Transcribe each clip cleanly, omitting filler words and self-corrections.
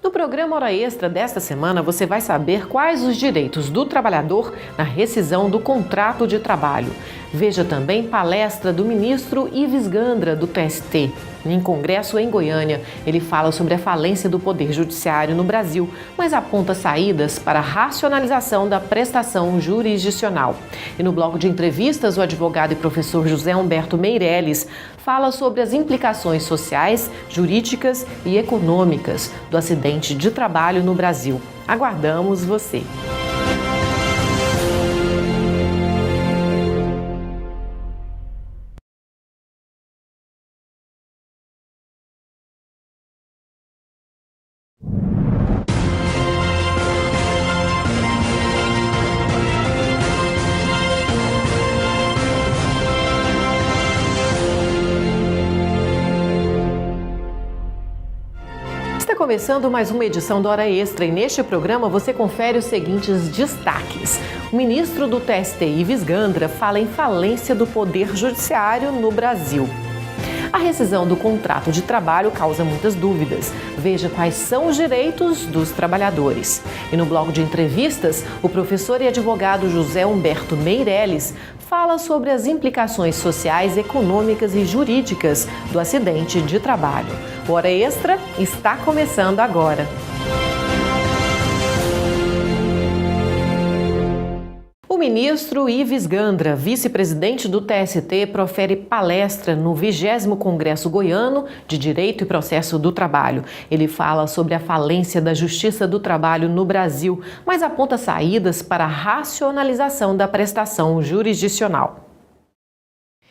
No programa Hora Extra desta semana, você vai saber quais os direitos do trabalhador na rescisão do contrato de trabalho. Veja também palestra do ministro Ives Gandra, do TST. Em congresso em Goiânia, ele fala sobre a falência do Poder Judiciário no Brasil, mas aponta saídas para a racionalização da prestação jurisdicional. E no bloco de entrevistas, o advogado e professor José Humberto Meirelles fala sobre as implicações sociais, jurídicas e econômicas do acidente de trabalho no Brasil. Aguardamos você! Começando mais uma edição do Hora Extra e neste programa você confere os seguintes destaques. O ministro do TST, Ives Gandra, fala em falência do Poder Judiciário no Brasil. A rescisão do contrato de trabalho causa muitas dúvidas. Veja quais são os direitos dos trabalhadores. E no bloco de entrevistas, o professor e advogado José Humberto Meirelles fala sobre as implicações sociais, econômicas e jurídicas do acidente de trabalho. O Hora Extra está começando agora. O ministro Ives Gandra, vice-presidente do TST, profere palestra no 20º Congresso Goiano de Direito e Processo do Trabalho. Ele fala sobre a falência da Justiça do Trabalho no Brasil, mas aponta saídas para a racionalização da prestação jurisdicional.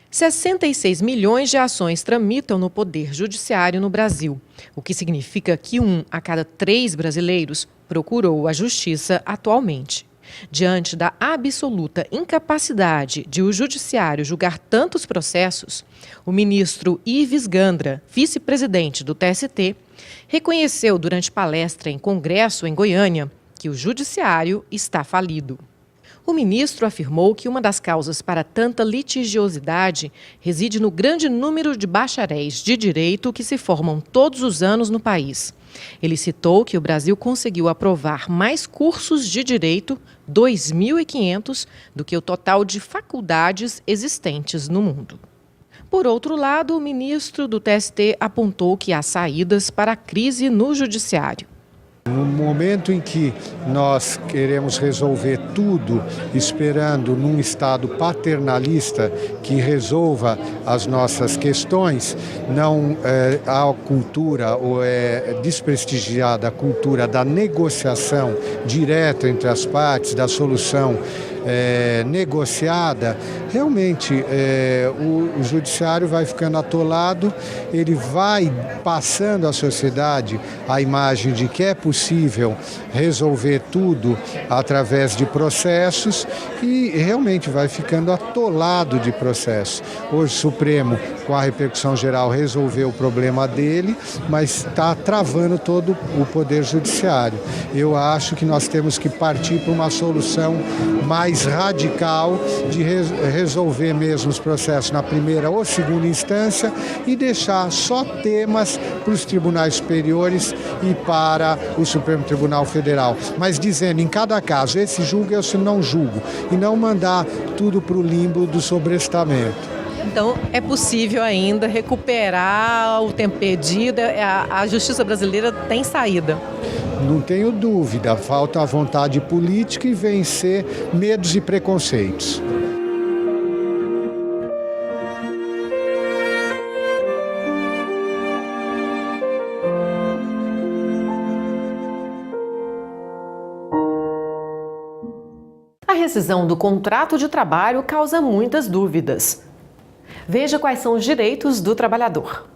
66 milhões de ações tramitam no Poder Judiciário no Brasil, o que significa que 1 a cada 3 brasileiros procurou a Justiça atualmente. Diante da absoluta incapacidade de o Judiciário julgar tantos processos, o ministro Ives Gandra, vice-presidente do TST, reconheceu durante palestra em congresso em Goiânia que o Judiciário está falido. O ministro afirmou que uma das causas para tanta litigiosidade reside no grande número de bacharéis de direito que se formam todos os anos no país. Ele citou que o Brasil conseguiu aprovar mais cursos de direito, 2.500, do que o total de faculdades existentes no mundo. Por outro lado, o ministro do TST apontou que há saídas para a crise no judiciário. No momento em que nós queremos resolver tudo, esperando num Estado paternalista que resolva as nossas questões, não há cultura ou é desprestigiada a cultura da negociação direta entre as partes, da solução negociada, realmente o judiciário vai ficando atolado, ele vai passando à sociedade a imagem de que é possível resolver tudo através de processos e realmente vai ficando atolado de processos. Hoje o Supremo, com a repercussão geral, resolveu o problema dele, mas está travando todo o Poder Judiciário. Eu acho que nós temos que partir para uma solução mais radical de resolver mesmo os processos na primeira ou segunda instância e deixar só temas para os tribunais superiores e para o Supremo Tribunal Federal. Mas dizendo em cada caso, esse julga, esse não julgo, e não mandar tudo para o limbo do sobrestamento. Então, é possível ainda recuperar o tempo perdido? A justiça brasileira tem saída? Não tenho dúvida, falta a vontade política e vencer medos e preconceitos. A rescisão do contrato de trabalho causa muitas dúvidas. Veja quais são os direitos do trabalhador.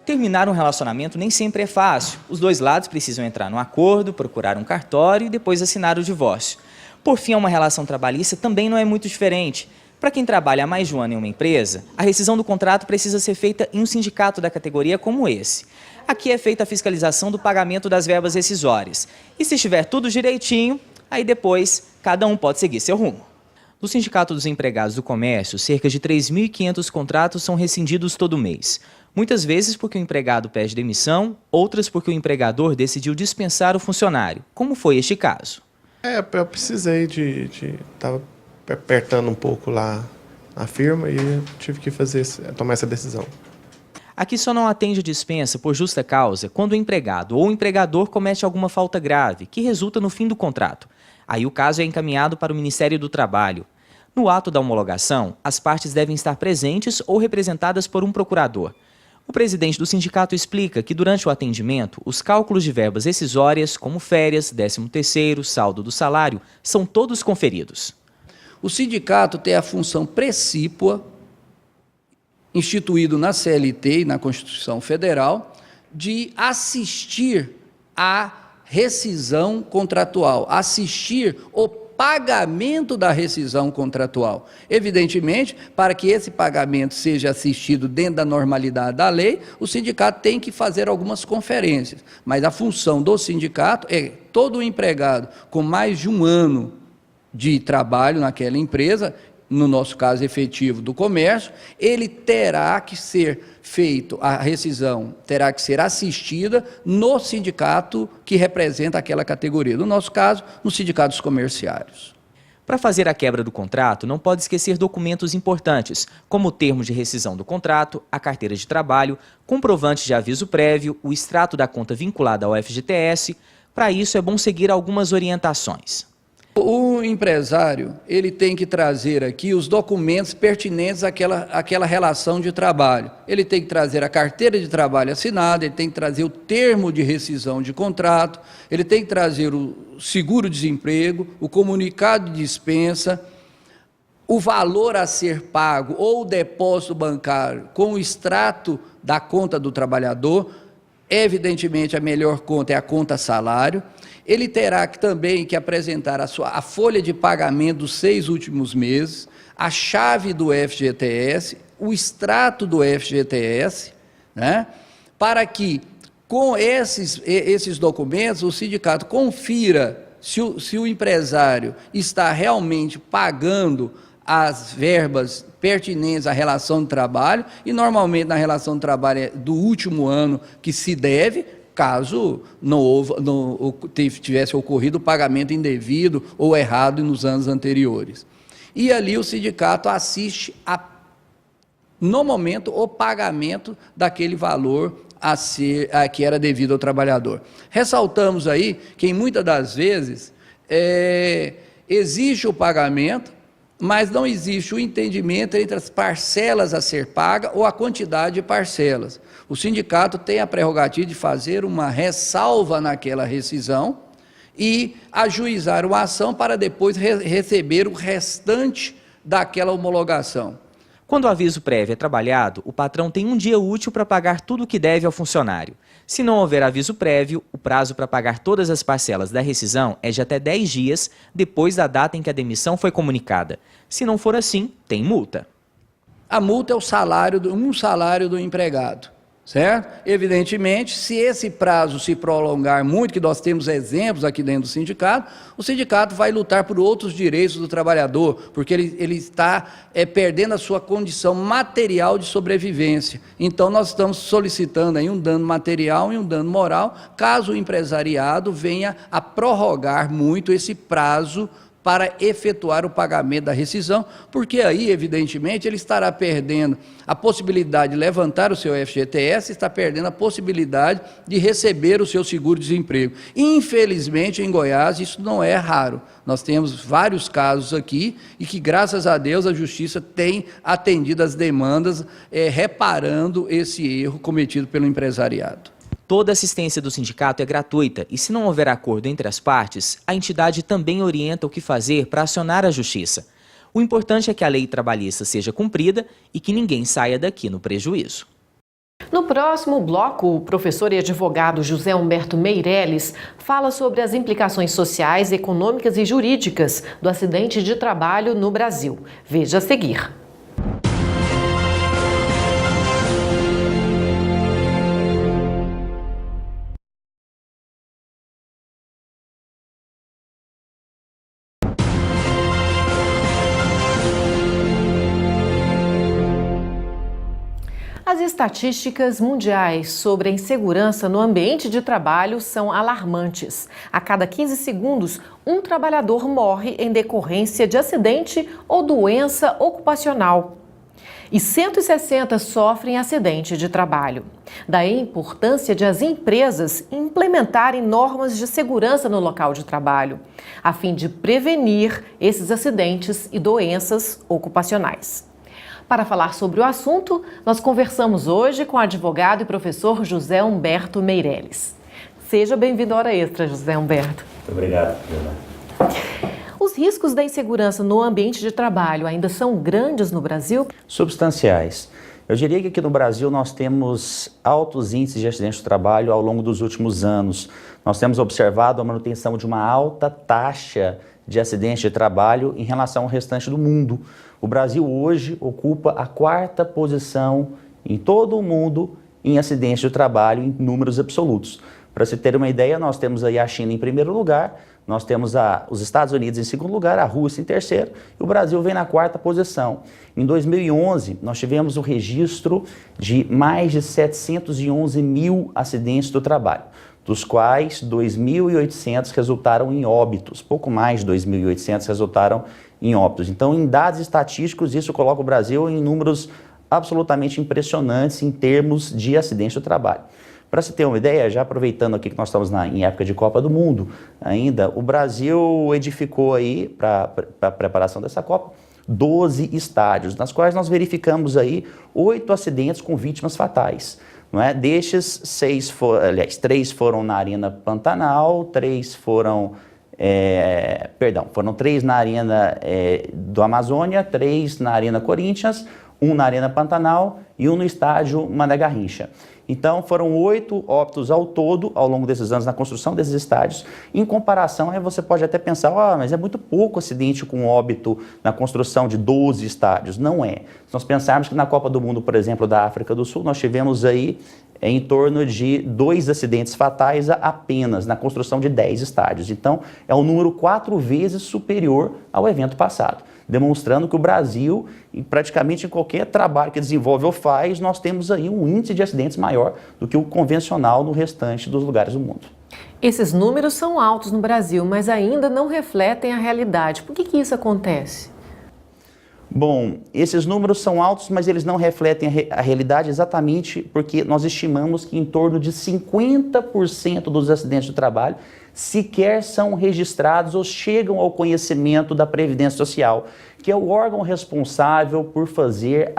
Terminar um relacionamento nem sempre é fácil. Os dois lados precisam entrar num acordo, procurar um cartório e depois assinar o divórcio. Por fim, uma relação trabalhista também não é muito diferente. Para quem trabalha há mais de um ano em uma empresa, a rescisão do contrato precisa ser feita em um sindicato da categoria como esse. Aqui é feita a fiscalização do pagamento das verbas rescisórias. E se estiver tudo direitinho, aí depois cada um pode seguir seu rumo. No Sindicato dos Empregados do Comércio, cerca de 3.500 contratos são rescindidos todo mês. Muitas vezes porque o empregado pede demissão, outras porque o empregador decidiu dispensar o funcionário, como foi este caso. Eu precisei estava apertando um pouco lá na firma e tive que tomar essa decisão. Aqui só não atende a dispensa por justa causa quando o empregado ou o empregador comete alguma falta grave, que resulta no fim do contrato. Aí o caso é encaminhado para o Ministério do Trabalho. No ato da homologação, as partes devem estar presentes ou representadas por um procurador. O presidente do sindicato explica que durante o atendimento, os cálculos de verbas rescisórias, como férias, 13º, saldo do salário, são todos conferidos. O sindicato tem a função precípua, instituído na CLT e na Constituição Federal, de assistir à rescisão contratual, assistir o pagamento da rescisão contratual. Evidentemente, para que esse pagamento seja assistido dentro da normalidade da lei, o sindicato tem que fazer algumas conferências, mas a função do sindicato é todo empregado com mais de 1 ano de trabalho naquela empresa, no nosso caso efetivo do comércio, ele terá que ser feito, a rescisão terá que ser assistida no sindicato que representa aquela categoria, no nosso caso, nos sindicatos comerciários. Para fazer a quebra do contrato, não pode esquecer documentos importantes, como o termo de rescisão do contrato, a carteira de trabalho, comprovante de aviso prévio, o extrato da conta vinculada ao FGTS. Para isso, é bom seguir algumas orientações. O empresário, ele tem que trazer aqui os documentos pertinentes àquela relação de trabalho. Ele tem que trazer a carteira de trabalho assinada, ele tem que trazer o termo de rescisão de contrato, ele tem que trazer o seguro-desemprego, o comunicado de dispensa, o valor a ser pago ou o depósito bancário com o extrato da conta do trabalhador. Evidentemente, a melhor conta é a conta salário. Ele terá também que apresentar a folha de pagamento dos 6 últimos meses, a chave do FGTS, o extrato do FGTS, né? Para que, com esses documentos, o sindicato confira se o empresário está realmente pagando as verbas pertinentes à relação de trabalho, e normalmente na relação de trabalho é do último ano que se deve, caso tivesse ocorrido o pagamento indevido ou errado nos anos anteriores. E ali o sindicato assiste, no momento, o pagamento daquele valor que era devido ao trabalhador. Ressaltamos aí que, muitas das vezes, existe o pagamento, mas não existe o entendimento entre as parcelas a ser paga ou a quantidade de parcelas. O sindicato tem a prerrogativa de fazer uma ressalva naquela rescisão e ajuizar uma ação para depois receber o restante daquela homologação. Quando o aviso prévio é trabalhado, o patrão tem 1 dia útil para pagar tudo o que deve ao funcionário. Se não houver aviso prévio, o prazo para pagar todas as parcelas da rescisão é de até 10 dias depois da data em que a demissão foi comunicada. Se não for assim, tem multa. A multa é um salário do empregado, certo? Evidentemente, se esse prazo se prolongar muito, que nós temos exemplos aqui dentro do sindicato, o sindicato vai lutar por outros direitos do trabalhador, porque ele está perdendo a sua condição material de sobrevivência. Então, nós estamos solicitando aí um dano material e um dano moral, caso o empresariado venha a prorrogar muito esse prazo para efetuar o pagamento da rescisão, porque aí, evidentemente, ele estará perdendo a possibilidade de levantar o seu FGTS, está perdendo a possibilidade de receber o seu seguro-desemprego. Infelizmente, em Goiás, isso não é raro. Nós temos vários casos aqui e que, graças a Deus, a Justiça tem atendido as demandas, reparando esse erro cometido pelo empresariado. Toda assistência do sindicato é gratuita e, se não houver acordo entre as partes, a entidade também orienta o que fazer para acionar a justiça. O importante é que a lei trabalhista seja cumprida e que ninguém saia daqui no prejuízo. No próximo bloco, o professor e advogado José Humberto Meirelles fala sobre as implicações sociais, econômicas e jurídicas do acidente de trabalho no Brasil. Veja a seguir. As estatísticas mundiais sobre a insegurança no ambiente de trabalho são alarmantes. A cada 15 segundos, um trabalhador morre em decorrência de acidente ou doença ocupacional. E 160 sofrem acidente de trabalho. Daí a importância de as empresas implementarem normas de segurança no local de trabalho, a fim de prevenir esses acidentes e doenças ocupacionais. Para falar sobre o assunto, nós conversamos hoje com o advogado e professor José Humberto Meirelles. Seja bem-vindo à Hora Extra, José Humberto. Muito obrigado, Fernanda. Os riscos da insegurança no ambiente de trabalho ainda são grandes no Brasil? Substanciais. Eu diria que aqui no Brasil nós temos altos índices de acidentes de trabalho ao longo dos últimos anos. Nós temos observado a manutenção de uma alta taxa de acidentes de trabalho em relação ao restante do mundo. O Brasil hoje ocupa a 4ª posição em todo o mundo em acidentes de trabalho em números absolutos. Para se ter uma ideia, nós temos aí a China em primeiro lugar, nós temos os Estados Unidos em segundo lugar, a Rússia em terceiro e o Brasil vem na 4ª posição. Em 2011, nós tivemos o registro de mais de 711 mil acidentes do trabalho, dos quais 2.800 resultaram em óbitos, pouco mais de 2.800 resultaram em óbitos. Então, em dados estatísticos, isso coloca o Brasil em números absolutamente impressionantes em termos de acidentes do trabalho. Para se ter uma ideia, já aproveitando aqui que nós estamos em época de Copa do Mundo ainda, o Brasil edificou aí, para a preparação dessa Copa, 12 estádios, nas quais nós verificamos aí 8 acidentes com vítimas fatais. Não é? Destes, 3 foram na Arena Pantanal, 3 foram... foram 3 na Arena do Amazônia, 3 na Arena Corinthians, 1 na Arena Pantanal e 1 no estádio Mané Garrincha. Então, foram 8 óbitos ao todo, ao longo desses anos, na construção desses estádios. Em comparação, aí você pode até pensar, mas é muito pouco acidente com óbito na construção de 12 estádios. Não é. Se nós pensarmos que na Copa do Mundo, por exemplo, da África do Sul, nós tivemos aí em torno de 2 acidentes fatais apenas na construção de 10 estádios. Então, é um número 4 vezes superior ao evento passado, demonstrando que o Brasil, praticamente em qualquer trabalho que desenvolve ou faz, nós temos aí um índice de acidentes maior do que o convencional no restante dos lugares do mundo. Esses números são altos no Brasil, mas ainda não refletem a realidade. Por que isso acontece? Bom, esses números são altos, mas eles não refletem a realidade exatamente porque nós estimamos que em torno de 50% dos acidentes de trabalho sequer são registrados ou chegam ao conhecimento da Previdência Social, que é o órgão responsável por fazer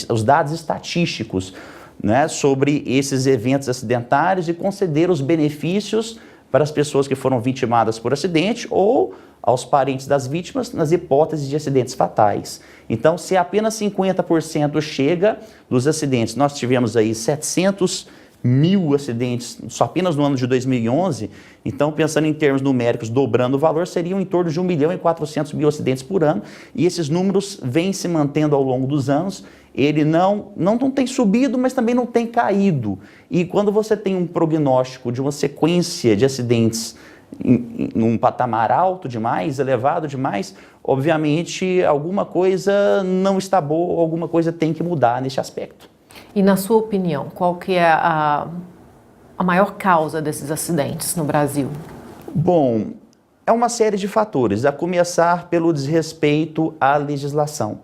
os dados estatísticos, né, sobre esses eventos acidentários e conceder os benefícios para as pessoas que foram vitimadas por acidente ou aos parentes das vítimas nas hipóteses de acidentes fatais. Então, se apenas 50% chega dos acidentes, nós tivemos aí 700 mil acidentes só apenas no ano de 2011, então pensando em termos numéricos, dobrando o valor, seriam em torno de 1.400.000 acidentes por ano, e esses números vêm se mantendo ao longo dos anos. Ele não tem subido, mas também não tem caído. E quando você tem um prognóstico de uma sequência de acidentes num patamar alto demais, elevado demais, obviamente alguma coisa não está boa, alguma coisa tem que mudar nesse aspecto. E na sua opinião, qual que é a maior causa desses acidentes no Brasil? Bom, é uma série de fatores, a começar pelo desrespeito à legislação.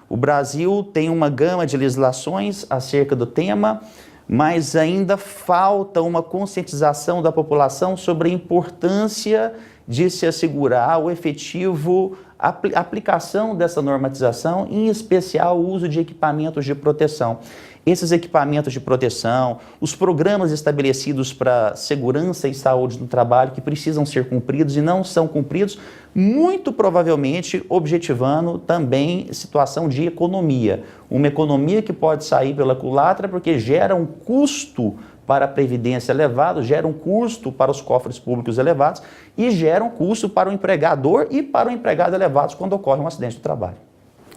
O Brasil tem uma gama de legislações acerca do tema, mas ainda falta uma conscientização da população sobre a importância de se assegurar o efetivo aplicação dessa normatização, em especial o uso de equipamentos de proteção. Esses equipamentos de proteção, os programas estabelecidos para segurança e saúde no trabalho que precisam ser cumpridos e não são cumpridos, muito provavelmente objetivando também situação de economia. Uma economia que pode sair pela culatra porque gera um custo para a Previdência elevado, gera um custo para os cofres públicos elevados e gera um custo para o empregador e para o empregado elevados quando ocorre um acidente de trabalho.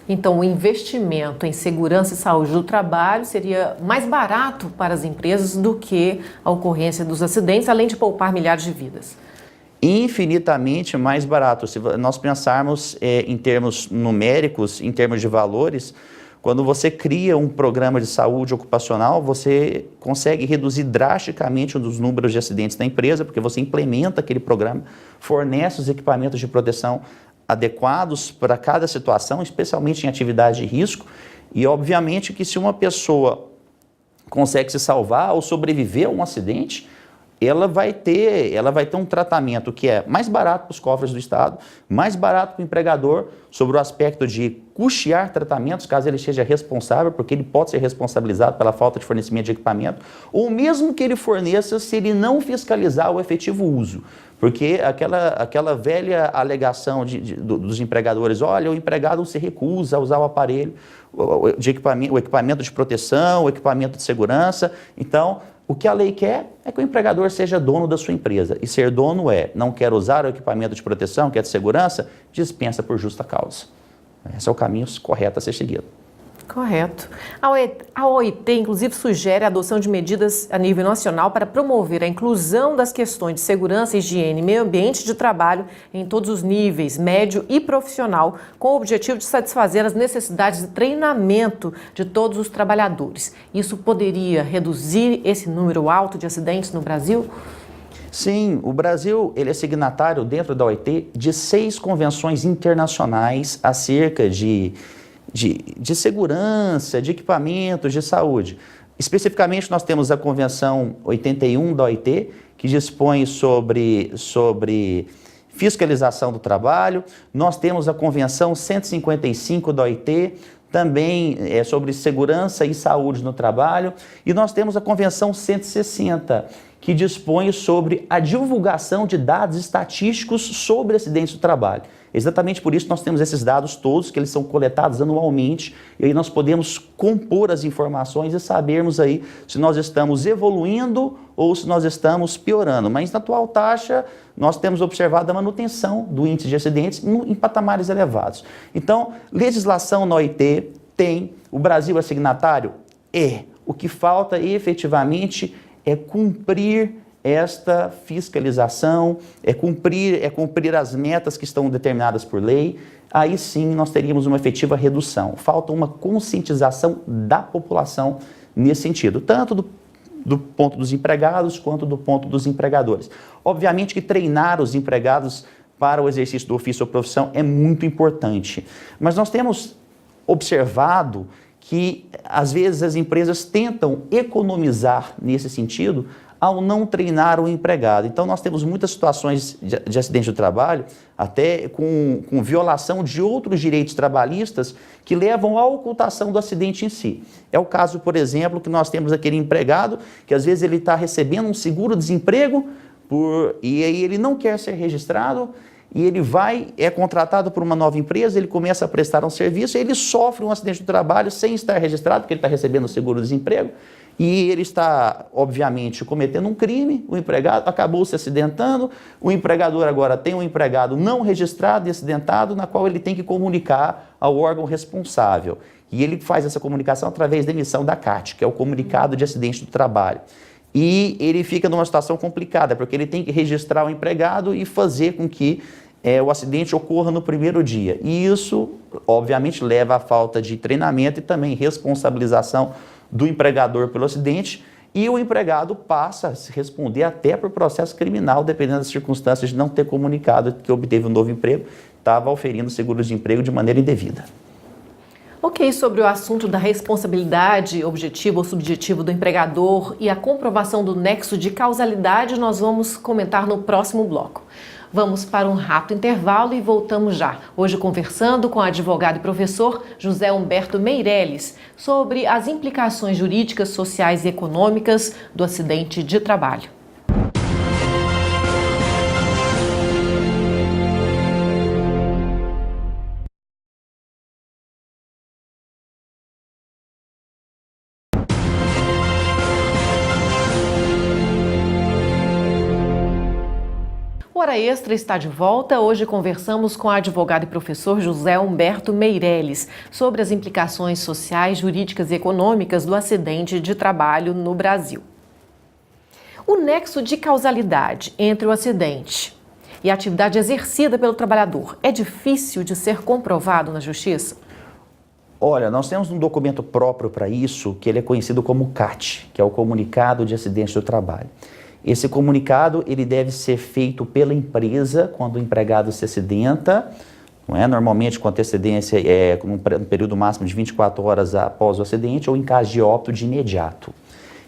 Então, o investimento em segurança e saúde do trabalho seria mais barato para as empresas do que a ocorrência dos acidentes, além de poupar milhares de vidas. Infinitamente mais barato. Se nós pensarmos em termos numéricos, em termos de valores, Quando você cria um programa de saúde ocupacional, você consegue reduzir drasticamente um dos números de acidentes da empresa, porque você implementa aquele programa, fornece os equipamentos de proteção adequados para cada situação, especialmente em atividade de risco, e obviamente que se uma pessoa consegue se salvar ou sobreviver a um acidente, ela vai ter um tratamento que é mais barato para os cofres do Estado, mais barato para o empregador, sobre o aspecto de custear tratamentos, caso ele seja responsável, porque ele pode ser responsabilizado pela falta de fornecimento de equipamento, ou mesmo que ele forneça se ele não fiscalizar o efetivo uso. Porque aquela velha alegação dos empregadores, olha, o empregado se recusa a usar o aparelho, o equipamento de proteção, o equipamento de segurança. Então, o que a lei quer é que o empregador seja dono da sua empresa. E ser dono não quer usar o equipamento de proteção, que é de segurança, dispensa por justa causa. Esse é o caminho correto a ser seguido. Correto. A OIT, inclusive, sugere a adoção de medidas a nível nacional para promover a inclusão das questões de segurança, higiene e meio ambiente de trabalho em todos os níveis, médio e profissional, com o objetivo de satisfazer as necessidades de treinamento de todos os trabalhadores. Isso poderia reduzir esse número alto de acidentes no Brasil? Sim, o Brasil ele é signatário dentro da OIT de 6 convenções internacionais acerca de segurança, de equipamentos, de saúde. Especificamente, nós temos a Convenção 81 da OIT, que dispõe sobre fiscalização do trabalho. Nós temos a Convenção 155 da OIT, também sobre segurança e saúde no trabalho. E nós temos a Convenção 160, que dispõe sobre a divulgação de dados estatísticos sobre acidentes do trabalho. Exatamente por isso nós temos esses dados todos, que eles são coletados anualmente, e aí nós podemos compor as informações e sabermos aí se nós estamos evoluindo ou se nós estamos piorando. Mas na atual taxa, nós temos observado a manutenção do índice de acidentes em patamares elevados. Então, legislação na OIT tem, o Brasil é signatário? É. O que falta efetivamente é cumprir esta fiscalização, é cumprir as metas que estão determinadas por lei. Aí sim nós teríamos uma efetiva redução. Falta uma conscientização da população nesse sentido, tanto do ponto dos empregados quanto do ponto dos empregadores. Obviamente que treinar os empregados para o exercício do ofício ou profissão é muito importante, mas nós temos observado que às vezes as empresas tentam economizar nesse sentido ao não treinar o empregado. Então, nós temos muitas situações de acidente do trabalho, até com violação de outros direitos trabalhistas que levam à ocultação do acidente em si. É o caso, por exemplo, que nós temos aquele empregado que às vezes ele está recebendo um seguro-desemprego e aí ele não quer ser registrado, e ele é contratado por uma nova empresa, ele começa a prestar um serviço, e ele sofre um acidente do trabalho sem estar registrado, porque ele está recebendo o seguro-desemprego, e ele está, obviamente, cometendo um crime, o empregado acabou se acidentando, o empregador agora tem um empregado não registrado e acidentado, na qual ele tem que comunicar ao órgão responsável. E ele faz essa comunicação através da emissão da CAT, que é o Comunicado de Acidente do Trabalho. E ele fica numa situação complicada, porque ele tem que registrar o empregado e fazer com que o acidente ocorra no primeiro dia. E isso, obviamente, leva à falta de treinamento e também responsabilização do empregador pelo acidente, e o empregado passa a se responder até por processo criminal, dependendo das circunstâncias de não ter comunicado que obteve um novo emprego, estava oferindo seguro-desemprego de maneira indevida. Ok, sobre o assunto da responsabilidade objetiva ou subjetiva do empregador e a comprovação do nexo de causalidade, nós vamos comentar no próximo bloco. Vamos para um rápido intervalo e voltamos já. Hoje conversando com o advogado e professor José Humberto Meirelles sobre as implicações jurídicas, sociais e econômicas do acidente de trabalho. Hora Extra está de volta. Hoje conversamos com o advogado e professor José Humberto Meirelles sobre as implicações sociais, jurídicas e econômicas do acidente de trabalho no Brasil. O nexo de causalidade entre o acidente e a atividade exercida pelo trabalhador é difícil de ser comprovado na justiça? Olha, nós temos um documento próprio para isso, que ele é conhecido como CAT, que é o Comunicado de Acidente do Trabalho. Esse comunicado ele deve ser feito pela empresa quando o empregado se acidenta, não é? Normalmente com antecedência um período máximo de 24 horas após o acidente ou em caso de óbito de imediato.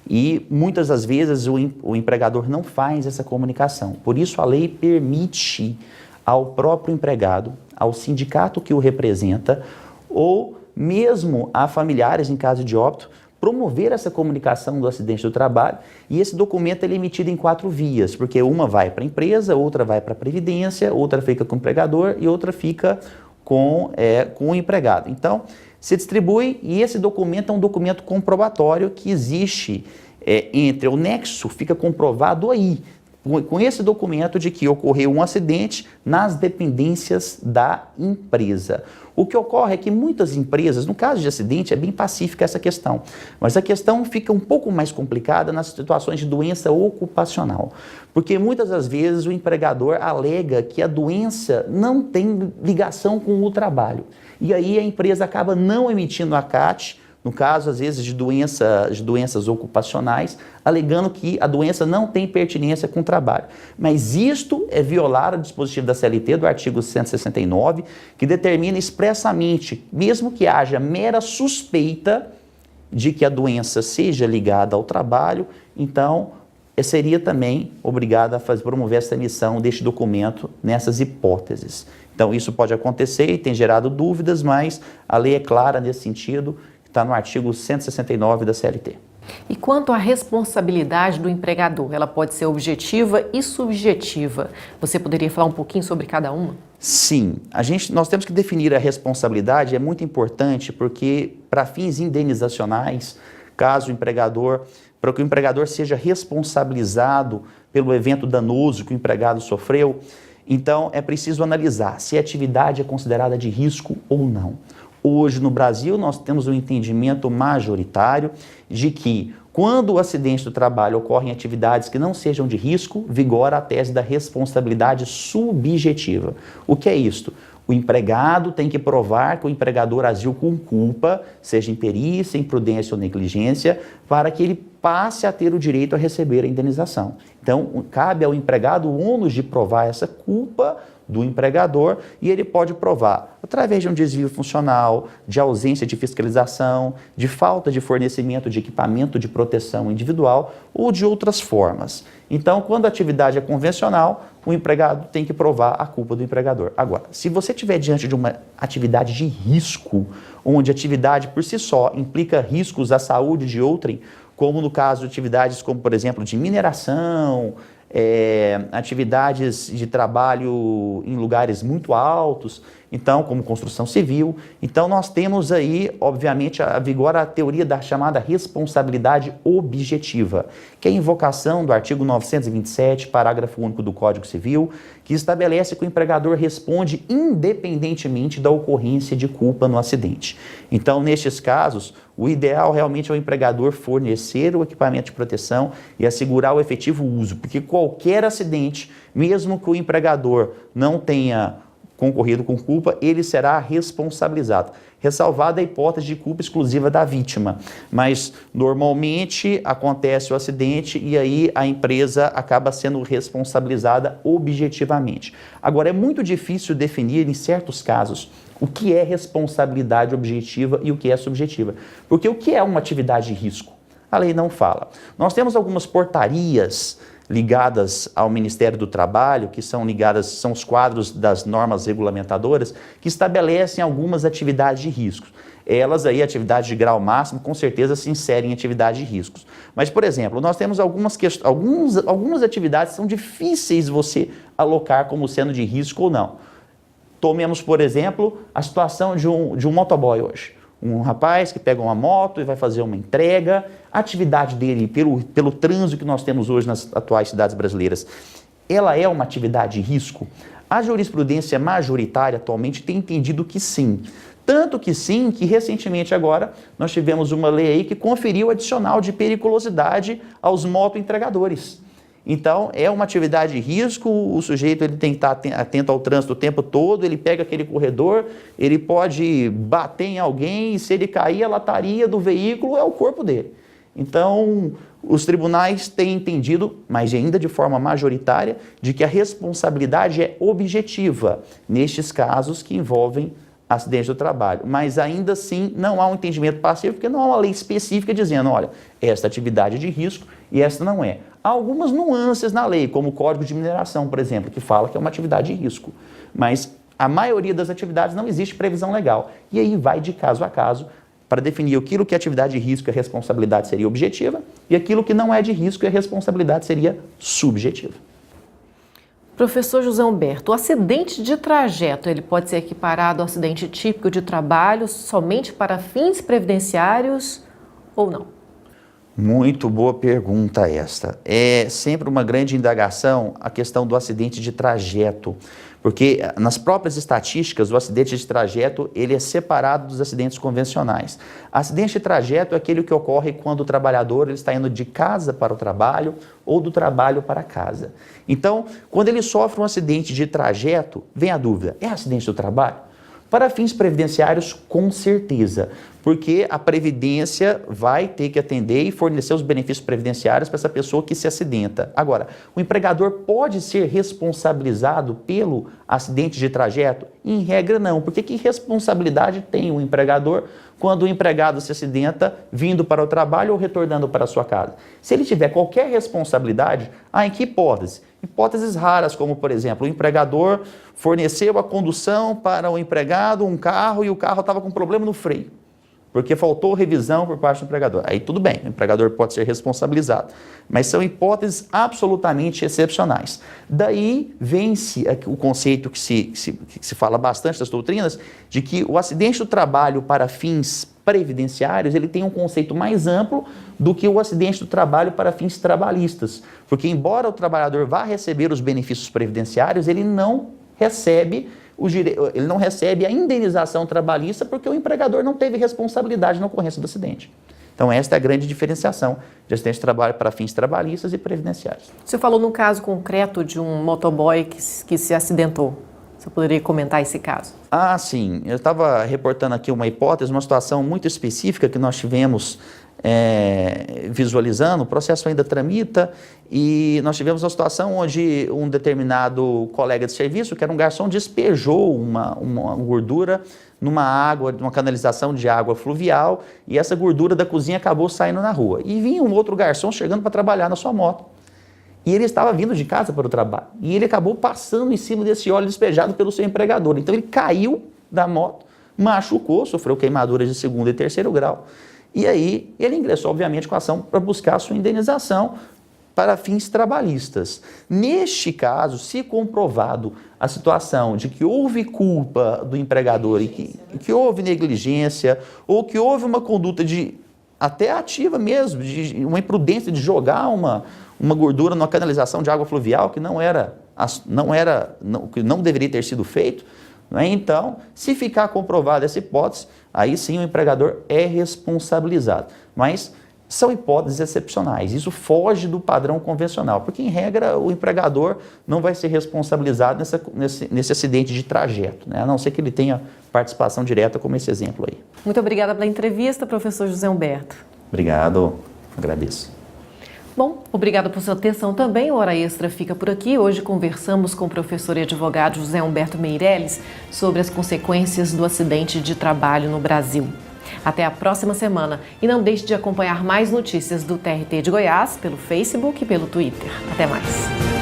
E muitas das vezes o empregador não faz essa comunicação. Por isso a lei permite ao próprio empregado, ao sindicato que o representa ou mesmo a familiares em caso de óbito, promover essa comunicação do acidente do trabalho, e esse documento é emitido em 4 vias, porque uma vai para a empresa, outra vai para a Previdência, outra fica com o empregador e outra fica com o empregado. Então, se distribui e esse documento é um documento comprobatório que existe entre o nexo, fica comprovado aí, com esse documento de que ocorreu um acidente nas dependências da empresa. O que ocorre é que muitas empresas, no caso de acidente, é bem pacífica essa questão, mas a questão fica um pouco mais complicada nas situações de doença ocupacional, porque muitas das vezes o empregador alega que a doença não tem ligação com o trabalho, e aí a empresa acaba não emitindo a CAT, no caso, às vezes, de doenças ocupacionais, alegando que a doença não tem pertinência com o trabalho. Mas isto é violar o dispositivo da CLT, do artigo 169, que determina expressamente, mesmo que haja mera suspeita de que a doença seja ligada ao trabalho, então seria também obrigada a promover essa emissão deste documento nessas hipóteses. Então, isso pode acontecer e tem gerado dúvidas, mas a lei é clara nesse sentido, está no artigo 169 da CLT. E quanto à responsabilidade do empregador, ela pode ser objetiva e subjetiva. Você poderia falar um pouquinho sobre cada uma? Sim, nós temos que definir a responsabilidade, é muito importante porque para fins indenizacionais, para que o empregador seja responsabilizado pelo evento danoso que o empregado sofreu, então é preciso analisar se a atividade é considerada de risco ou não. Hoje, no Brasil, nós temos um entendimento majoritário de que, quando o acidente do trabalho ocorre em atividades que não sejam de risco, vigora a tese da responsabilidade subjetiva. O que é isto? O empregado tem que provar que o empregador agiu com culpa, seja imperícia, imprudência ou negligência, para que ele passe a ter o direito a receber a indenização. Então, cabe ao empregado o ônus de provar essa culpa do empregador e ele pode provar através de um desvio funcional, de ausência de fiscalização, de falta de fornecimento de equipamento de proteção individual ou de outras formas. Então, quando a atividade é convencional, o empregado tem que provar a culpa do empregador. Agora, se você estiver diante de uma atividade de risco, onde a atividade por si só implica riscos à saúde de outrem, como no caso de atividades como, por exemplo, de mineração, atividades de trabalho em lugares muito altos, então, como construção civil. Então, nós temos aí, obviamente, vigora a teoria da chamada responsabilidade objetiva, que é a invocação do artigo 927, parágrafo único do Código Civil, que estabelece que o empregador responde independentemente da ocorrência de culpa no acidente. Então, nestes casos, o ideal realmente é o empregador fornecer o equipamento de proteção e assegurar o efetivo uso, porque qualquer acidente, mesmo que o empregador não tenha concorrido com culpa, ele será responsabilizado, ressalvada a hipótese de culpa exclusiva da vítima. Mas, normalmente, acontece o acidente e aí a empresa acaba sendo responsabilizada objetivamente. Agora, é muito difícil definir, em certos casos, o que é responsabilidade objetiva e o que é subjetiva. Porque o que é uma atividade de risco? A lei não fala. Nós temos algumas portarias ligadas ao Ministério do Trabalho, que são os quadros das normas regulamentadoras, que estabelecem algumas atividades de riscos. Elas aí, atividade de grau máximo, com certeza se inserem em atividade de riscos. Mas, por exemplo, nós temos algumas atividades que são difíceis você alocar como sendo de risco ou não. Tomemos, por exemplo, a situação de um motoboy hoje. Um rapaz que pega uma moto e vai fazer uma entrega, a atividade dele, pelo trânsito que nós temos hoje nas atuais cidades brasileiras, ela é uma atividade de risco? A jurisprudência majoritária atualmente tem entendido que sim. Tanto que sim, que recentemente agora nós tivemos uma lei aí que conferiu adicional de periculosidade aos motoentregadores. Então, é uma atividade de risco, o sujeito ele tem que estar atento ao trânsito o tempo todo, ele pega aquele corredor, ele pode bater em alguém, e se ele cair, a lataria do veículo é o corpo dele. Então, os tribunais têm entendido, mas ainda de forma majoritária, de que a responsabilidade é objetiva nestes casos que envolvem acidente do trabalho. Mas ainda assim não há um entendimento passivo, porque não há uma lei específica dizendo, olha, esta atividade é de risco e esta não é. Há algumas nuances na lei, como o Código de Mineração, por exemplo, que fala que é uma atividade de risco. Mas a maioria das atividades não existe previsão legal. E aí vai de caso a caso para definir aquilo que é atividade de risco e a responsabilidade seria objetiva e aquilo que não é de risco e a responsabilidade seria subjetiva. Professor José Humberto, o acidente de trajeto, ele pode ser equiparado ao acidente típico de trabalho somente para fins previdenciários ou não? Muito boa pergunta esta. É sempre uma grande indagação a questão do acidente de trajeto, porque nas próprias estatísticas o acidente de trajeto ele é separado dos acidentes convencionais. Acidente de trajeto é aquele que ocorre quando o trabalhador ele está indo de casa para o trabalho ou do trabalho para casa. Então, quando ele sofre um acidente de trajeto, vem a dúvida, é acidente do trabalho? Para fins previdenciários, com certeza, porque a Previdência vai ter que atender e fornecer os benefícios previdenciários para essa pessoa que se acidenta. Agora, o empregador pode ser responsabilizado pelo acidente de trajeto? Em regra, não, porque que responsabilidade tem o empregador quando o empregado se acidenta vindo para o trabalho ou retornando para a sua casa? Se ele tiver qualquer responsabilidade, em que hipótese? Hipóteses raras, como, por exemplo, o empregador forneceu a condução para o empregado, um carro, e o carro estava com problema no freio, porque faltou revisão por parte do empregador. Aí tudo bem, o empregador pode ser responsabilizado, mas são hipóteses absolutamente excepcionais. Daí vem-se o conceito que se fala bastante das doutrinas, de que o acidente do trabalho para fins previdenciários, ele tem um conceito mais amplo do que o acidente do trabalho para fins trabalhistas, porque embora o trabalhador vá receber os benefícios previdenciários, ele não recebe a indenização trabalhista porque o empregador não teve responsabilidade na ocorrência do acidente. Então, esta é a grande diferenciação de acidente de trabalho para fins trabalhistas e previdenciários. Você falou num caso concreto de um motoboy que se acidentou. Você poderia comentar esse caso? Sim. Eu estava reportando aqui uma hipótese, uma situação muito específica que nós tivemos visualizando. O processo ainda tramita e nós tivemos uma situação onde um determinado colega de serviço, que era um garçom, despejou uma gordura numa água, numa canalização de água fluvial, e essa gordura da cozinha acabou saindo na rua. E vinha um outro garçom chegando para trabalhar na sua moto. E ele estava vindo de casa para o trabalho. E ele acabou passando em cima desse óleo despejado pelo seu empregador. Então ele caiu da moto, machucou, sofreu queimaduras de 2º e 3º grau. E aí ele ingressou, obviamente, com a ação para buscar a sua indenização para fins trabalhistas. Neste caso, se comprovado a situação de que houve culpa do empregador e que houve negligência ou que houve uma conduta até ativa mesmo, de uma imprudência de jogar uma gordura numa canalização de água fluvial que que não deveria ter sido feito, não é? Então, se ficar comprovada essa hipótese, aí sim o empregador é responsabilizado. Mas são hipóteses excepcionais, isso foge do padrão convencional, porque em regra o empregador não vai ser responsabilizado nesse acidente de trajeto, né? A não ser que ele tenha participação direta, como esse exemplo aí. Muito obrigada pela entrevista, professor José Humberto. Obrigado, agradeço. Bom, obrigada por sua atenção também. O Hora Extra fica por aqui. Hoje conversamos com o professor e advogado José Humberto Meirelles sobre as consequências do acidente de trabalho no Brasil. Até a próxima semana e não deixe de acompanhar mais notícias do TRT de Goiás pelo Facebook e pelo Twitter. Até mais.